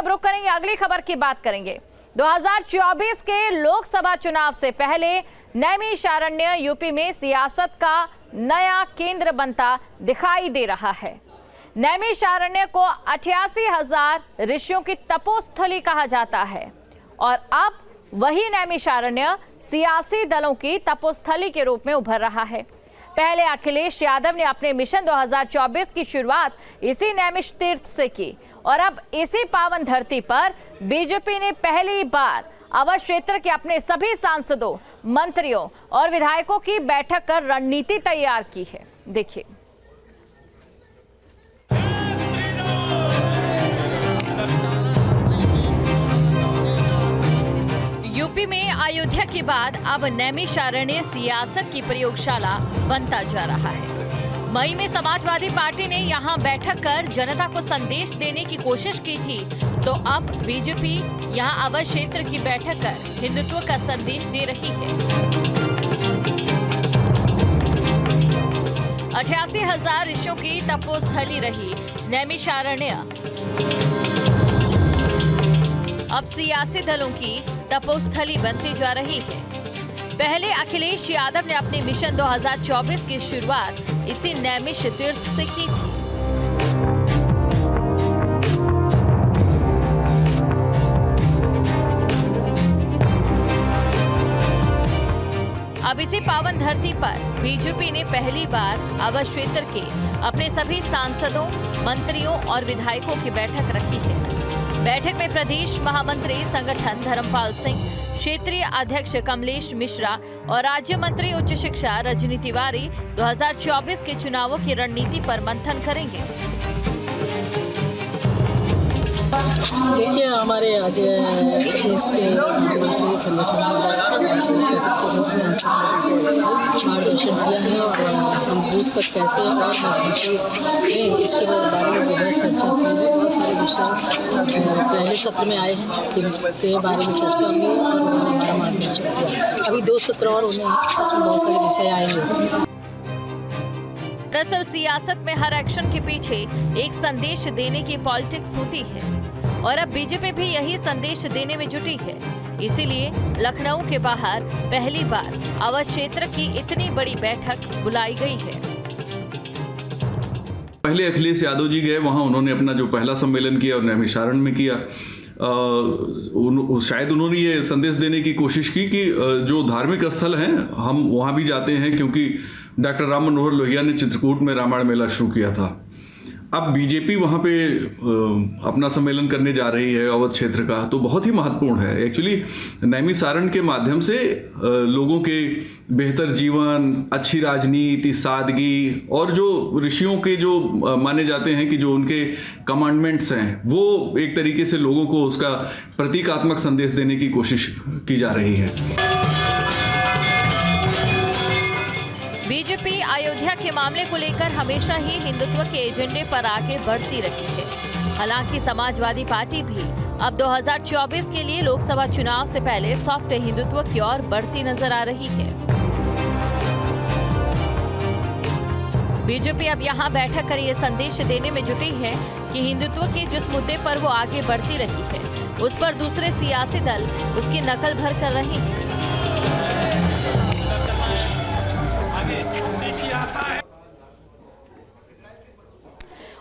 अब रुक करेंगे, अगली खबर की बात करेंगे। 2024 के लोकसभा चुनाव से पहले नैमिषारण्य यूपी में सियासत का नया केंद्र बनता दिखाई दे रहा है। नैमिषारण्य को 88,000 ऋषियों की तपोस्थली कहा जाता है और अब वही नैमिषारण्य सियासी दलों की तपोस्थली के रूप में उभर रहा है। पहले अखिलेश यादव ने अपने मिशन 2024 की शुरुआत इसी नैमिष तीर्थ से की और अब इसी पावन धरती पर बीजेपी ने पहली बार अवध क्षेत्र के अपने सभी सांसदों, मंत्रियों और विधायकों की बैठक कर रणनीति तैयार की है। देखिए, यूपी में अयोध्या के बाद अब नैमिषारण्य सियासत की प्रयोगशाला बनता जा रहा है। मई में समाजवादी पार्टी ने यहां बैठक कर जनता को संदेश देने की कोशिश की थी, तो अब बीजेपी यहां अवध क्षेत्र की बैठक कर हिंदुत्व का संदेश दे रही है। 88,000 ऋषियों की तपोस्थली रही नैमिषारण्य अब सियासी दलों की तपोस्थली बनती जा रही है। पहले अखिलेश यादव ने अपने मिशन 2024 की शुरुआत इसी नैमिष तीर्थ से की थी। अब इसी पावन धरती पर बीजेपी ने पहली बार अवध क्षेत्र के अपने सभी सांसदों, मंत्रियों और विधायकों की बैठक रखी है। बैठक में प्रदेश महामंत्री संगठन धर्मपाल सिंह, क्षेत्रीय अध्यक्ष कमलेश मिश्रा और राज्य मंत्री उच्च शिक्षा रजनी तिवारी 2024 के चुनावों की रणनीति पर मंथन करेंगे। देखिए, हमारे आज प्रदेश के मंत्री मार्गदर्शन किया है और हम बूथ तक कैसे और इसके बारे में बहुत चर्चा की है। बहुत सारे विषय पहले सत्र में आए हैं जिनके बारे में चर्चा हुई और उन्होंने हमारा मार्गदर्शन किया। अभी 2 सत्र और उन्हें उसमें बहुत सारे विषय आएंगे। दरअसल सियासत में हर एक्शन के पीछे एक संदेश देने की पॉलिटिक्स होती है और अब बीजेपी भी यही संदेश देने में जुटी है। इसीलिए लखनऊ के बाहर पहली बार अवध क्षेत्र की इतनी बड़ी बैठक बुलाई गई है। पहले अखिलेश यादव जी गए, वहां उन्होंने अपना जो पहला सम्मेलन किया और नैमिषारण्य में किया। शायद उन्होंने ये संदेश देने की कोशिश की कि जो धार्मिक स्थल हैं हम वहाँ भी जाते हैं, क्योंकि डॉक्टर राम मनोहर लोहिया ने चित्रकूट में रामायण मेला शुरू किया था। अब बीजेपी वहाँ पे अपना सम्मेलन करने जा रही है अवध क्षेत्र का, तो बहुत ही महत्वपूर्ण है। एक्चुअली नैमिषारण्य के माध्यम से लोगों के बेहतर जीवन, अच्छी राजनीति, सादगी और जो ऋषियों के जो माने जाते हैं कि जो उनके कमांडमेंट्स हैं, वो एक तरीके से लोगों को उसका प्रतीकात्मक संदेश देने की कोशिश की जा रही है। बीजेपी अयोध्या के मामले को लेकर हमेशा ही हिंदुत्व के एजेंडे पर आगे बढ़ती रही है। हालांकि समाजवादी पार्टी भी अब 2024 के लिए लोकसभा चुनाव से पहले सॉफ्ट हिंदुत्व की ओर बढ़ती नजर आ रही है। बीजेपी अब यहां बैठक कर ये संदेश देने में जुटी है कि हिंदुत्व के जिस मुद्दे पर वो आगे बढ़ती रही है, उस पर दूसरे सियासी दल उसकी नकल भर कर रहे हैं।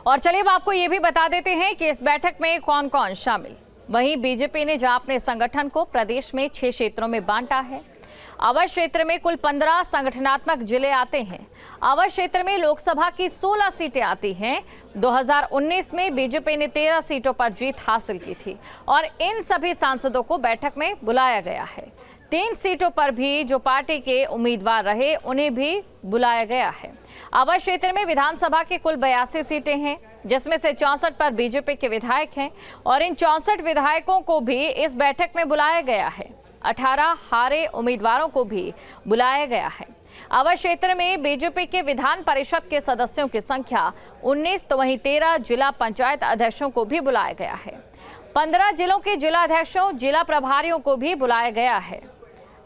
और चलिए अब आपको ये भी बता देते हैं कि इस बैठक में कौन कौन शामिल। वहीं बीजेपी ने जहां अपने संगठन को प्रदेश में 6 क्षेत्रों में बांटा है। अवध क्षेत्र में कुल 15 संगठनात्मक जिले आते हैं। अवध क्षेत्र में लोकसभा की 16 सीटें आती हैं। 2019 में बीजेपी ने 13 सीटों पर जीत हासिल की थी और इन सभी सांसदों को बैठक में बुलाया गया है। 3 सीटों पर भी जो पार्टी के उम्मीदवार रहे उन्हें भी बुलाया गया है। अवध क्षेत्र में विधानसभा की कुल 82 सीटें हैं, जिसमें से 64 पर बीजेपी के विधायक हैं और इन 64 विधायकों को भी इस बैठक में बुलाया गया है। 18 हारे उम्मीदवारों को भी बुलाया गया है। अवध क्षेत्र में बीजेपी के विधान परिषद के सदस्यों की संख्या 19, तो वहीं 13 जिला पंचायत अध्यक्षों को भी बुलाया गया है। 15 जिलों के जिला अध्यक्षों, जिला प्रभारियों को भी बुलाया गया है।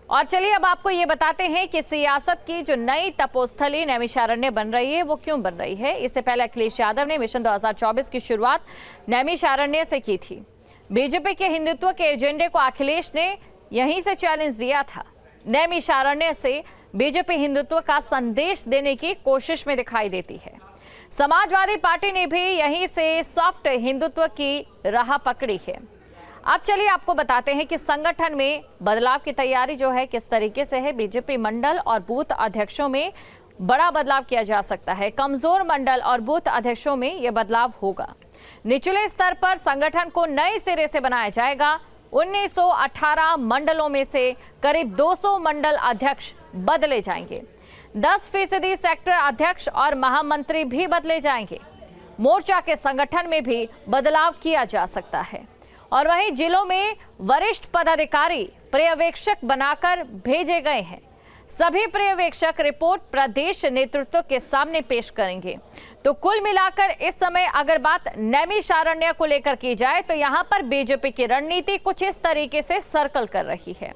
और चलिए अब आपको ये बताते हैं कि सियासत की जो नई तपोस्थली नैमिषारण्य बन रही है वो क्यों बन रही है। इससे पहले अखिलेश यादव ने मिशन 2024 की शुरुआत नैमिषारण्य से की थी। बीजेपी के हिंदुत्व के एजेंडे को अखिलेश ने यहीं से चैलेंज दिया था। नैमिषारण्य से बीजेपी हिंदुत्व का संदेश देने की कोशिश में दिखाई देती है। समाजवादी पार्टी ने भी यहीं से सॉफ्ट हिंदुत्व की राह पकड़ी है। अब चलिए आपको बताते हैं कि संगठन में बदलाव की तैयारी जो है किस तरीके से है। बीजेपी मंडल और बूथ अध्यक्षों में बड़ा बदलाव किया जा सकता है। कमजोर मंडल और बूथ अध्यक्षों में यह बदलाव होगा। निचले स्तर पर संगठन को नए सिरे से बनाया जाएगा। 1918 मंडलों में से करीब 200 मंडल अध्यक्ष बदले जाएंगे। 10% सेक्टर अध्यक्ष और महामंत्री भी बदले जाएंगे। मोर्चा के संगठन में भी बदलाव किया जा सकता है। और वहीं जिलों में वरिष्ठ पदाधिकारी पर्यवेक्षक बनाकर भेजे गए हैं। सभी पर्यवेक्षक रिपोर्ट प्रदेश नेतृत्व के सामने पेश करेंगे। तो कुल मिलाकर इस समय अगर बात नैमिषारण्य को लेकर की जाए तो यहां पर बीजेपी की रणनीति कुछ इस तरीके से सर्कल कर रही है।